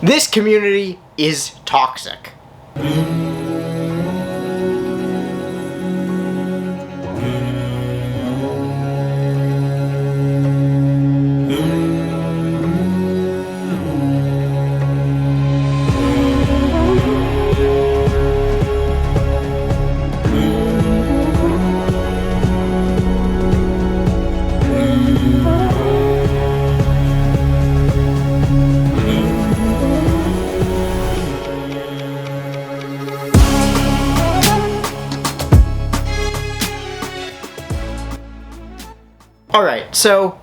This community is toxic. Alright, so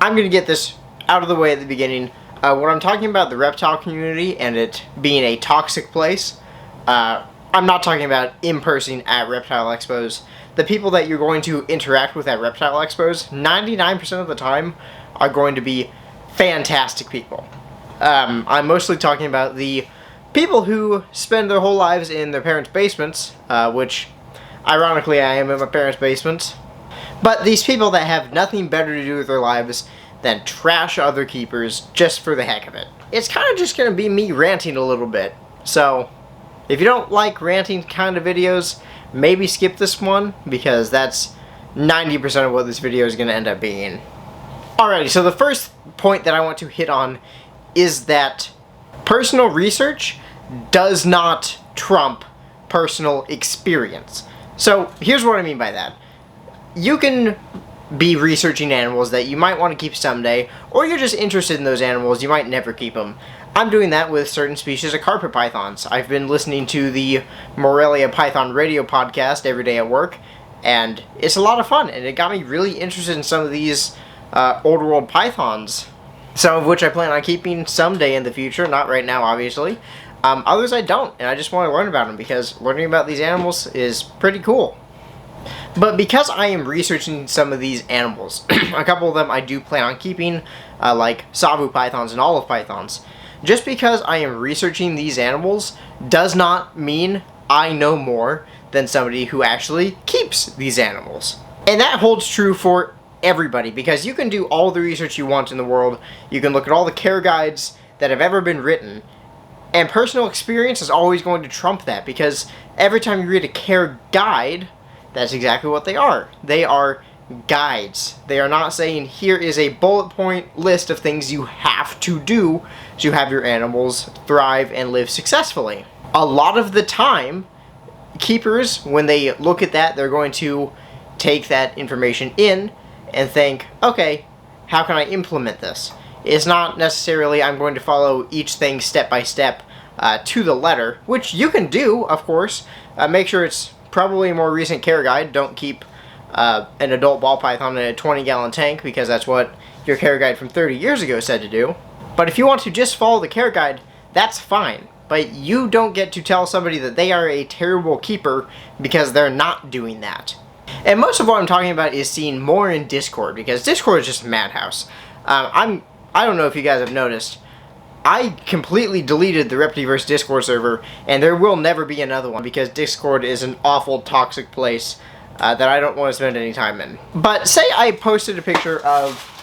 I'm going to get this out of the way at the beginning. When I'm talking about the reptile community and it being a toxic place, I'm not talking about in person at reptile expos. The people that you're going to interact with at reptile expos, 99% of the time, are going to be fantastic people. I'm mostly talking about the people who spend their whole lives in their parents' basements, which, ironically, I am in my parents' basements. But these people that have nothing better to do with their lives than trash other keepers just for the heck of it. It's kind of just going to be me ranting a little bit. So, if you don't like ranting kind of videos, maybe skip this one, because that's 90% of what this video is going to end up being. Alrighty, so the first point that I want to hit on is that personal research does not trump personal experience. So, here's what I mean by that. You can be researching animals that you might want to keep someday, or you're just interested in those animals, you might never keep them. I'm doing that with certain species of carpet pythons. I've been listening to the Morelia Python radio podcast every day at work, and it's a lot of fun, and it got me really interested in some of these old world pythons, some of which I plan on keeping someday in the future, not right now obviously. Others I don't, and I just want to learn about them, because learning about these animals is pretty cool. But because I am researching some of these animals, a couple of them I do plan on keeping, like savu pythons and olive pythons. Just because I am researching these animals does not mean I know more than somebody who actually keeps these animals. And that holds true for everybody, because you can do all the research you want in the world, you can look at all the care guides that have ever been written, and personal experience is always going to trump that, because every time you read a care guide, that's exactly what they are. They are guides. They are not saying, here is a bullet point list of things you have to do to have your animals thrive and live successfully. A lot of the time, keepers, when they look at that, they're going to take that information in and think, okay, how can I implement this? It's not necessarily I'm going to follow each thing step by step to the letter, which you can do, of course. Make sure it's probably a more recent care guide. Don't keep an adult ball python in a 20-gallon tank, because that's what your care guide from 30 years ago said to do. But if you want to just follow the care guide, that's fine. But you don't get to tell somebody that they are a terrible keeper because they're not doing that. And most of what I'm talking about is seen more in Discord, because Discord is just a madhouse. I don't know if you guys have noticed, I completely deleted the Repti-verse Discord server, and there will never be another one, because Discord is an awful, toxic place that I don't want to spend any time in. But say I posted a picture of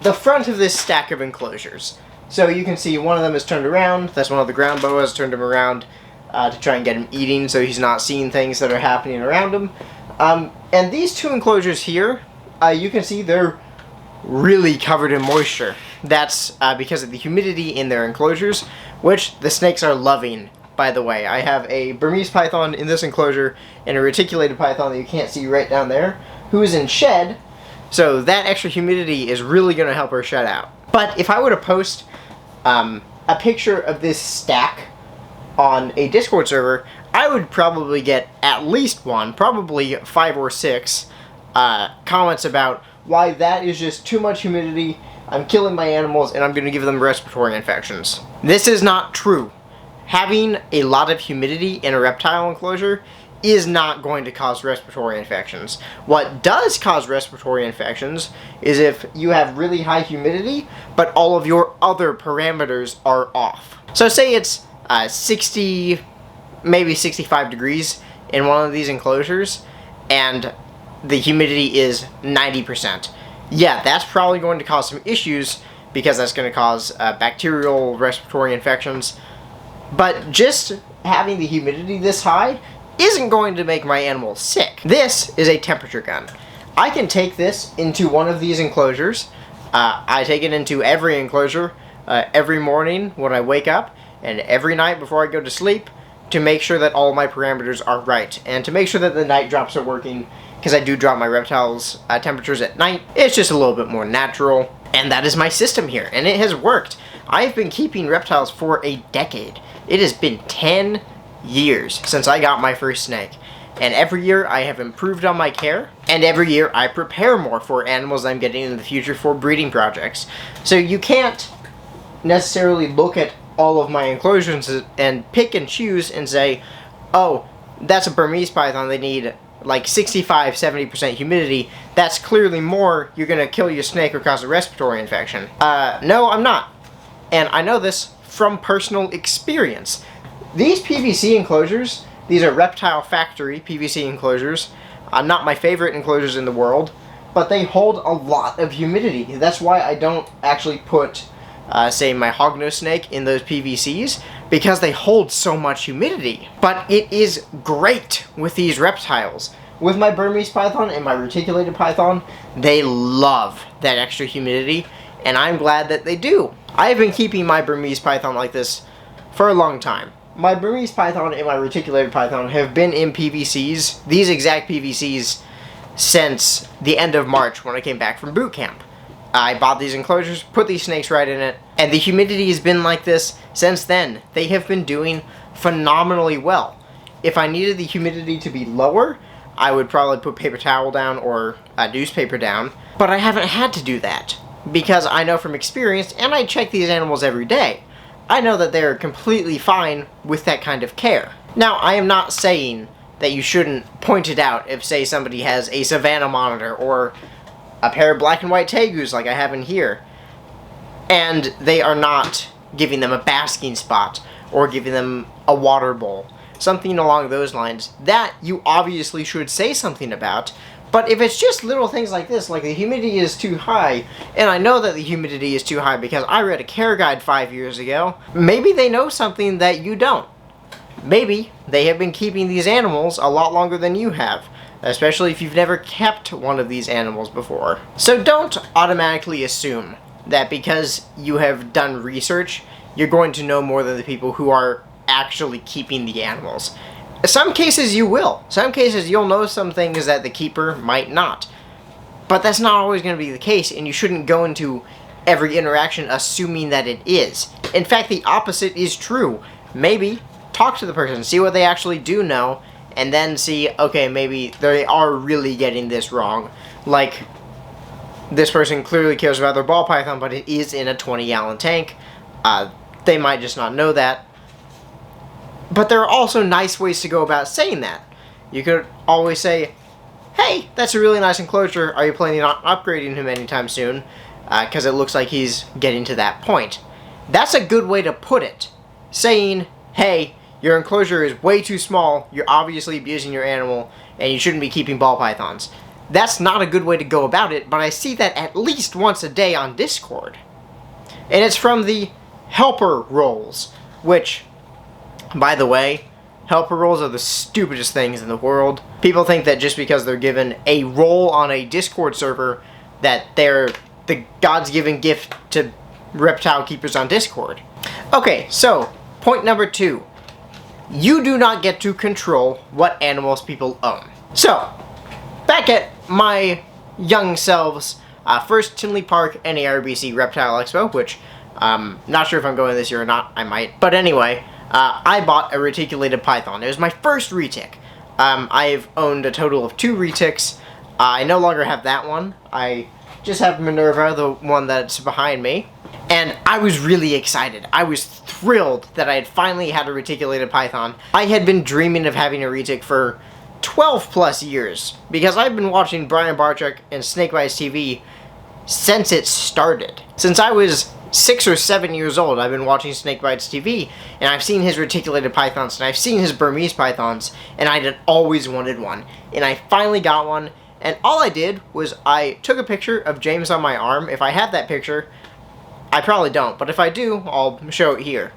the front of this stack of enclosures. So you can see one of them is turned around, that's one of the ground boas, turned him around to try and get him eating so he's not seeing things that are happening around him. And these two enclosures here, you can see they're really covered in moisture. That's because of the humidity in their enclosures, which the snakes are loving, by the way. I have a Burmese python in this enclosure and a reticulated python that you can't see right down there, who is in shed, so that extra humidity is really going to help her shed out. But if I were to post a picture of this stack on a Discord server, I would probably get at least one, probably 5 or 6 comments about why that is just too much humidity, I'm killing my animals, and I'm going to give them respiratory infections. This is not true. Having a lot of humidity in a reptile enclosure is not going to cause respiratory infections. What does cause respiratory infections is if you have really high humidity, but all of your other parameters are off. So say it's 60, maybe 65 degrees in one of these enclosures, and the humidity is 90%. Yeah, that's probably going to cause some issues because that's going to cause bacterial respiratory infections. But just having the humidity this high isn't going to make my animals sick. This is a temperature gun. I can take this into one of these enclosures. I take it into every enclosure every morning when I wake up and every night before I go to sleep to make sure that all my parameters are right and to make sure that the night drops are working, because I do drop my reptiles' temperatures at night. It's just a little bit more natural, and that is my system here, and it has worked. I've been keeping reptiles for a decade. It has been 10 years since I got my first snake, and every year I have improved on my care, and every year I prepare more for animals I'm getting in the future for breeding projects. So you can't necessarily look at all of my enclosures and pick and choose and say, oh, that's a Burmese python, they need like 65-70% humidity, that's clearly more, you're gonna kill your snake or cause a respiratory infection. No, I'm not. And I know this from personal experience. These PVC enclosures, these are Reptile Factory PVC enclosures, not my favorite enclosures in the world, but they hold a lot of humidity. That's why I don't actually put say my hognose snake in those PVCs, because they hold so much humidity. But it is great with these reptiles. With my Burmese python and my reticulated python, they love that extra humidity, and I'm glad that they do. I have been keeping my Burmese python like this for a long time. My Burmese python and my reticulated python have been in PVCs, these exact PVCs, since the end of March when I came back from boot camp. I bought these enclosures, put these snakes right in it, and the humidity has been like this since then. They have been doing phenomenally well. If I needed the humidity to be lower, I would probably put paper towel down or newspaper down, but I haven't had to do that because I know from experience, and I check these animals every day, I know that they're completely fine with that kind of care. Now, I am not saying that you shouldn't point it out if, say, somebody has a Savannah monitor or a pair of black and white tegus like I have in here, and they are not giving them a basking spot or giving them a water bowl, something along those lines, that you obviously should say something about. But if it's just little things like this, like the humidity is too high, and I know that the humidity is too high because I read a care guide 5 years ago, maybe they know something that you don't. Maybe they have been keeping these animals a lot longer than you have, especially if you've never kept one of these animals before. So don't automatically assume that because you have done research, you're going to know more than the people who are actually keeping the animals. Some cases you will. Some cases you'll know some things that the keeper might not. But that's not always going to be the case, and you shouldn't go into every interaction assuming that it is. In fact, the opposite is true. Maybe talk to the person, see what they actually do know, and then see, okay, maybe they are really getting this wrong. Like, this person clearly cares about their ball python, but it is in a 20-gallon tank. They might just not know that. But there are also nice ways to go about saying that. You could always say, hey, that's a really nice enclosure. Are you planning on upgrading him anytime soon? Because it looks like he's getting to that point. That's a good way to put it. Saying, hey, your enclosure is way too small, you're obviously abusing your animal, and you shouldn't be keeping ball pythons. That's not a good way to go about it, but I see that at least once a day on Discord. And it's from the helper roles, which, by the way, helper roles are the stupidest things in the world. People think that just because they're given a role on a Discord server, that they're the God's given gift to reptile keepers on Discord. Okay, so, point number 2. You do not get to control what animals people own. So, back at my young selves, first Tinley Park NARBC Reptile Expo, which, not sure if I'm going this year or not, I might. But anyway, I bought a reticulated python. It was my first retic. I've owned a total of 2 retics. I no longer have that one. I just have Minerva, the one that's behind me. And I was really excited. I was thrilled that I had finally had a reticulated python. I had been dreaming of having a retic for 12 plus years, because I've been watching Brian Barczyk and Snakebites TV since it started. Since I was 6 or 7 years old, I've been watching Snakebites TV, and I've seen his reticulated pythons, and I've seen his Burmese pythons, and I had always wanted one. And I finally got one, and all I did was I took a picture of James on my arm. If I had that picture, I probably don't, but if I do, I'll show it here.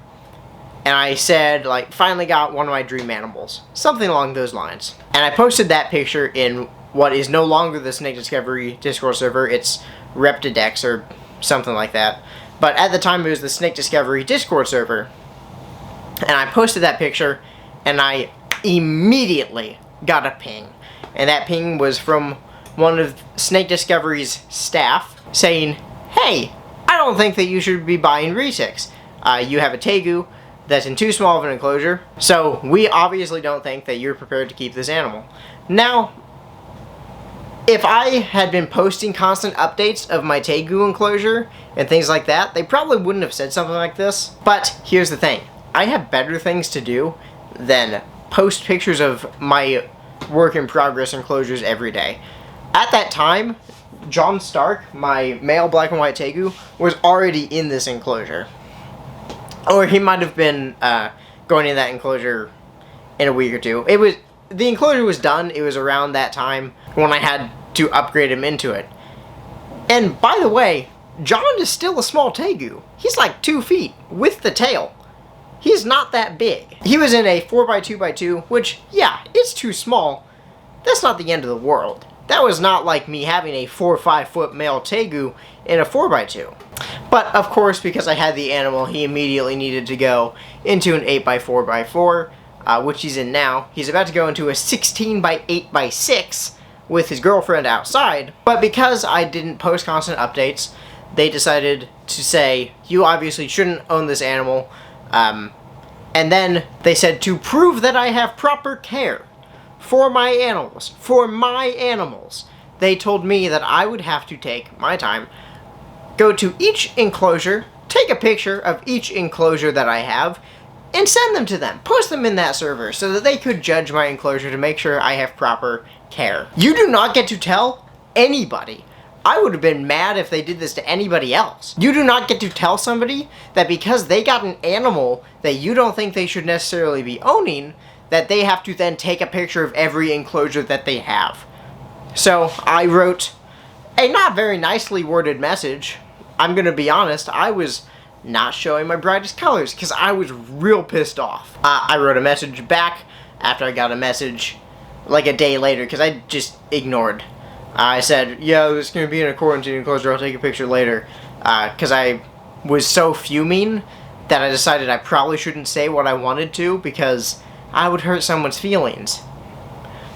And I said, like, finally got one of my dream animals. Something along those lines. And I posted that picture in what is no longer the Snake Discovery Discord server. It's Repti-verse or something like that. But at the time, it was the Snake Discovery Discord server. And I posted that picture, and I immediately got a ping. And that ping was from one of Snake Discovery's staff saying, "Hey, I don't think that you should be buying retics. You have a tegu that's in too small of an enclosure, so we obviously don't think that you're prepared to keep this animal." Now, if I had been posting constant updates of my tegu enclosure and things like that, they probably wouldn't have said something like this. But here's the thing. I have better things to do than post pictures of my work in progress enclosures every day. At that time, John Stark, my male black and white tegu, was already in this enclosure. Or he might have been going in that enclosure in a week or two. The enclosure was done. It was around that time when I had to upgrade him into it. And by the way, John is still a small tegu. He's like 2 feet with the tail. He's not that big. He was in a 4x2x2, which, yeah, it's too small. That's not the end of the world. That was not like me having a 4 or 5 foot male tegu in a 4x2. But, of course, because I had the animal, he immediately needed to go into an 8x4x4, which he's in now. He's about to go into a 16x8x6 with his girlfriend outside. But because I didn't post constant updates, they decided to say, "You obviously shouldn't own this animal." And then they said, to prove that I have proper care for my animals, they told me that I would have to take my time, go to each enclosure, take a picture of each enclosure that I have, and send them to them, post them in that server, so that they could judge my enclosure to make sure I have proper care. You do not get to tell anybody. I would have been mad if they did this to anybody else. You do not get to tell somebody that because they got an animal that you don't think they should necessarily be owning, that they have to then take a picture of every enclosure that they have. So I wrote a not very nicely worded message. I'm gonna be honest, I was not showing my brightest colors because I was real pissed off. I wrote a message back after I got a message like a day later because I just ignored. I said, "Yeah, this is going to be in a quarantine enclosure, I'll take a picture later." Because I was so fuming that I decided I probably shouldn't say what I wanted to because I would hurt someone's feelings.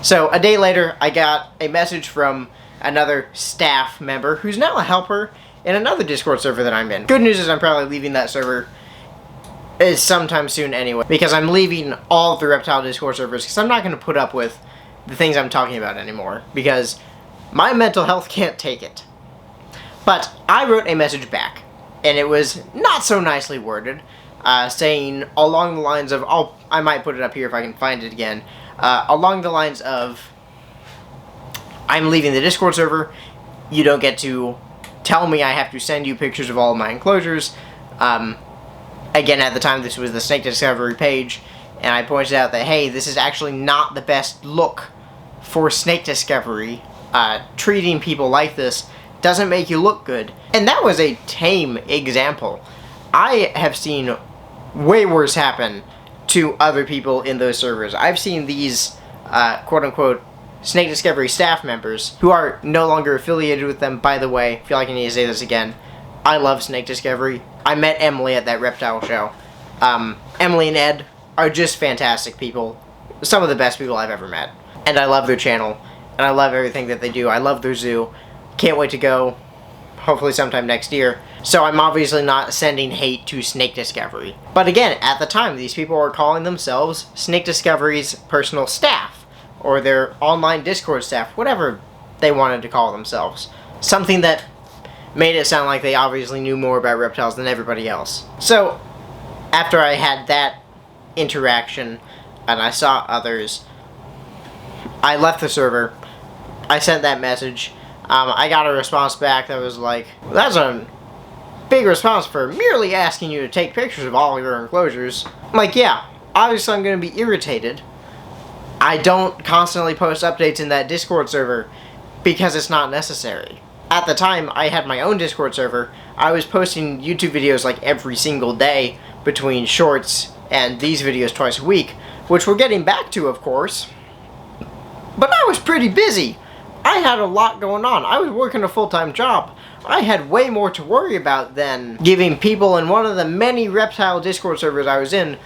So a day later, I got a message from another staff member who's now a helper in another Discord server that I'm in. Good news is I'm probably leaving that server sometime soon anyway, because I'm leaving all of the reptile Discord servers because I'm not going to put up with the things I'm talking about anymore because my mental health can't take it. But I wrote a message back, and it was not so nicely worded, saying along the lines of, I might put it up here if I can find it again, along the lines of, "I'm leaving the Discord server, you don't get to tell me I have to send you pictures of all of my enclosures." Again, at the time, this was the Snake Discovery page, and I pointed out that, hey, this is actually not the best look for Snake Discovery. Treating people like this doesn't make you look good. And that was a tame example. I have seen way worse happen to other people in those servers. I've seen these, quote-unquote, Snake Discovery staff members, who are no longer affiliated with them. By the way, I feel like I need to say this again. I love Snake Discovery. I met Emily at that reptile show. Emily and Ed are just fantastic people. Some of the best people I've ever met. And I love their channel. And I love everything that they do. I love their zoo. Can't wait to go, hopefully sometime next year. So I'm obviously not sending hate to Snake Discovery. But again, at the time, these people were calling themselves Snake Discovery's personal staff, or their online Discord staff, whatever they wanted to call themselves. Something that made it sound like they obviously knew more about reptiles than everybody else. So, after I had that interaction, and I saw others, I left the server. I sent that message. I got a response back that was like, "Well, that's a big response for merely asking you to take pictures of all your enclosures." I'm like, yeah, obviously I'm going to be irritated. I don't constantly post updates in that Discord server because it's not necessary. At the time, I had my own Discord server. I was posting YouTube videos like every single day between shorts and these videos twice a week, which we're getting back to, of course. But I was pretty busy. I had a lot going on. I was working a full-time job. I had way more to worry about than giving people in one of the many reptile Discord servers I was in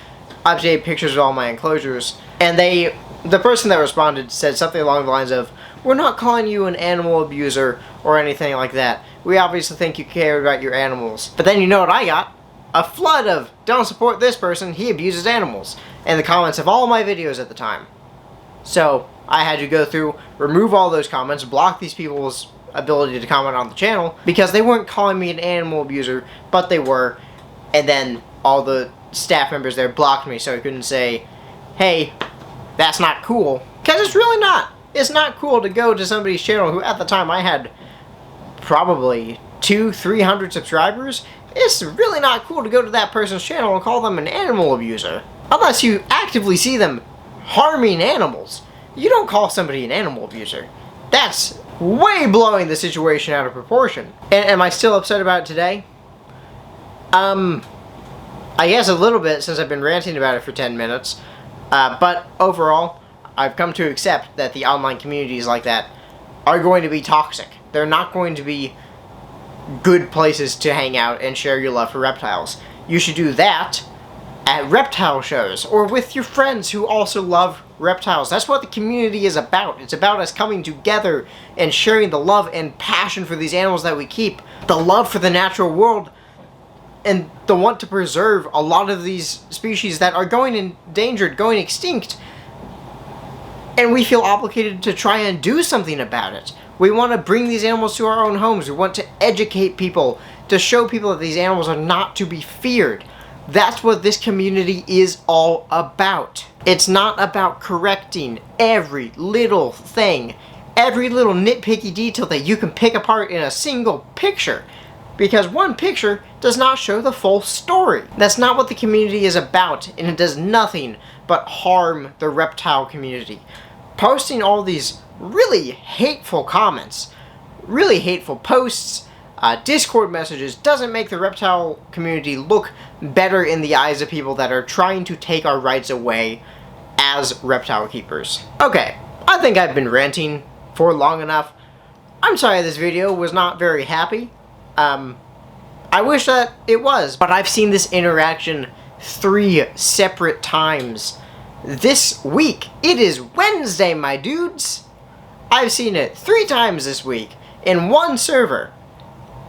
updated pictures of all my enclosures. And the person that responded said something along the lines of, "We're not calling you an animal abuser or anything like that. We obviously think you care about your animals." But then you know what I got? A flood of, "Don't support this person, he abuses animals," in the comments of all my videos at the time. So I had to go through, remove all those comments, block these people's ability to comment on the channel, because they weren't calling me an animal abuser, but they were. And then all the staff members there blocked me so I couldn't say, "Hey, that's not cool." Because it's really not. It's not cool to go to somebody's channel who at the time I had probably 200-300 subscribers. It's really not cool to go to that person's channel and call them an animal abuser. Unless you actively see them harming animals. You don't call somebody an animal abuser. That's way blowing the situation out of proportion. And am I still upset about it today? I guess a little bit, since I've been ranting about it for 10 minutes. But overall, I've come to accept that the online communities like that are going to be toxic. They're not going to be good places to hang out and share your love for reptiles. You should do that at reptile shows or with your friends who also love reptiles. That's what the community is about. It's about us coming together and sharing the love and passion for these animals that we keep. The love for the natural world and the want to preserve a lot of these species that are going endangered, going extinct. And we feel obligated to try and do something about it. We want to bring these animals to our own homes. We want to educate people, to show people that these animals are not to be feared. That's what this community is all about. It's not about correcting every little thing, every little nitpicky detail that you can pick apart in a single picture. Because one picture does not show the full story. That's not what the community is about, and it does nothing but harm the reptile community. Posting all these really hateful comments, really hateful posts, Discord messages doesn't make the reptile community look better in the eyes of people that are trying to take our rights away as reptile keepers. Okay, I think I've been ranting for long enough. I'm sorry this video was not very happy. I wish that it was, but I've seen this interaction 3 separate times this week. It is Wednesday, my dudes. I've seen it 3 times this week in one server.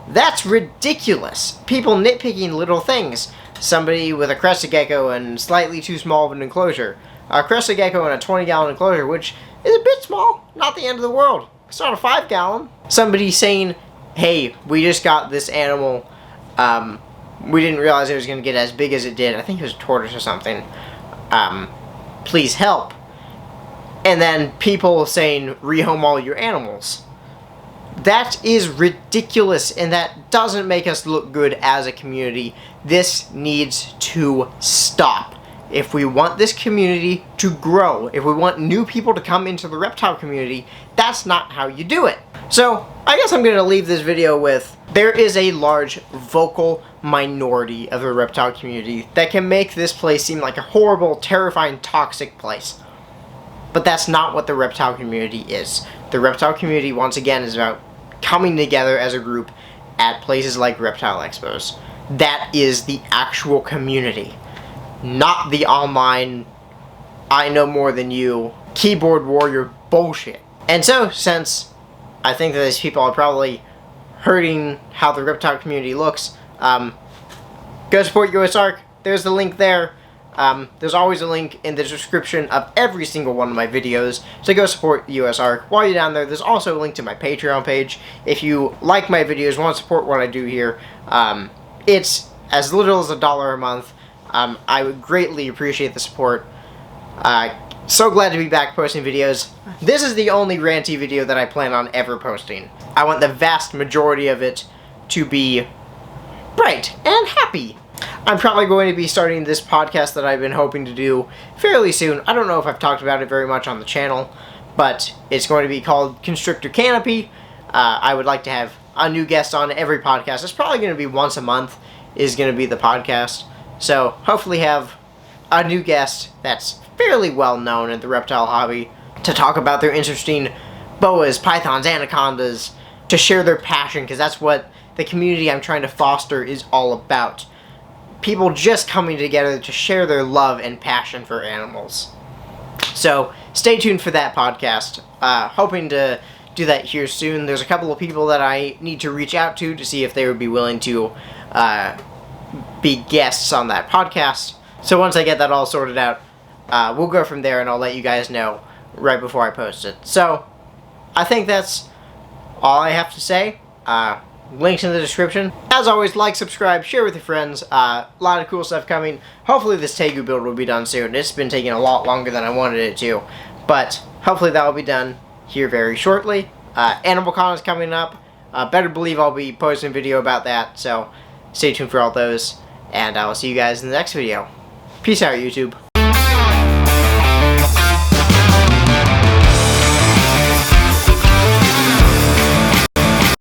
That's ridiculous. People nitpicking little things. Somebody with a crested gecko and slightly too small of an enclosure. A crested gecko in a 20-gallon enclosure, which is a bit small. Not the end of the world. It's not a 5-gallon. Somebody saying, "Hey, we just got this animal. We didn't realize it was going to get as big as it did." I think it was a tortoise or something. Please help. And then people saying, "Rehome all your animals." That is ridiculous, and that doesn't make us look good as a community. This needs to stop. If we want this community to grow, if we want new people to come into the reptile community, that's not how you do it. So, I guess I'm going to leave this video with, there is a large vocal minority of the reptile community that can make this place seem like a horrible, terrifying, toxic place. But that's not what the reptile community is. The reptile community, once again, is about coming together as a group at places like reptile expos. That is the actual community, not the online, I know more than you, keyboard warrior bullshit. And so, since I think that these people are probably hurting how the reptile community looks, go support USARK. There's the link there. There's always a link in the description of every single one of my videos, so go support USARK. While you're down there, there's also a link to my Patreon page. If you like my videos, want to support what I do here, it's as little as $1 a month. I would greatly appreciate the support. So glad to be back posting videos. This is the only ranty video that I plan on ever posting. I want the vast majority of it to be bright and happy. I'm probably going to be starting this podcast that I've been hoping to do fairly soon. I don't know if I've talked about it very much on the channel, but it's going to be called Constrictor Canopy. I would like to have a new guest on every podcast. It's probably going to be once a month is going to be the podcast. So hopefully have a new guest that's fairly well known in the reptile hobby to talk about their interesting boas, pythons, anacondas, to share their passion, because that's what the community I'm trying to foster is all about. People just coming together to share their love and passion for animals. So stay tuned for that podcast. Hoping to do that here soon. There's a couple of people that I need to reach out to see if they would be willing to be guests on that podcast. So once I get that all sorted out, we'll go from there, and I'll let you guys know right before I post it. So I think that's all I have to say. Links in the description. As always, like, subscribe, share with your friends. A lot of cool stuff coming. Hopefully this Tegu build will be done soon. It's been taking a lot longer than I wanted it to, but hopefully that will be done here very shortly. Animal Con is coming up. Better believe I'll be posting a video about that, so stay tuned for all those, and I will see you guys in the next video. Peace out, YouTube.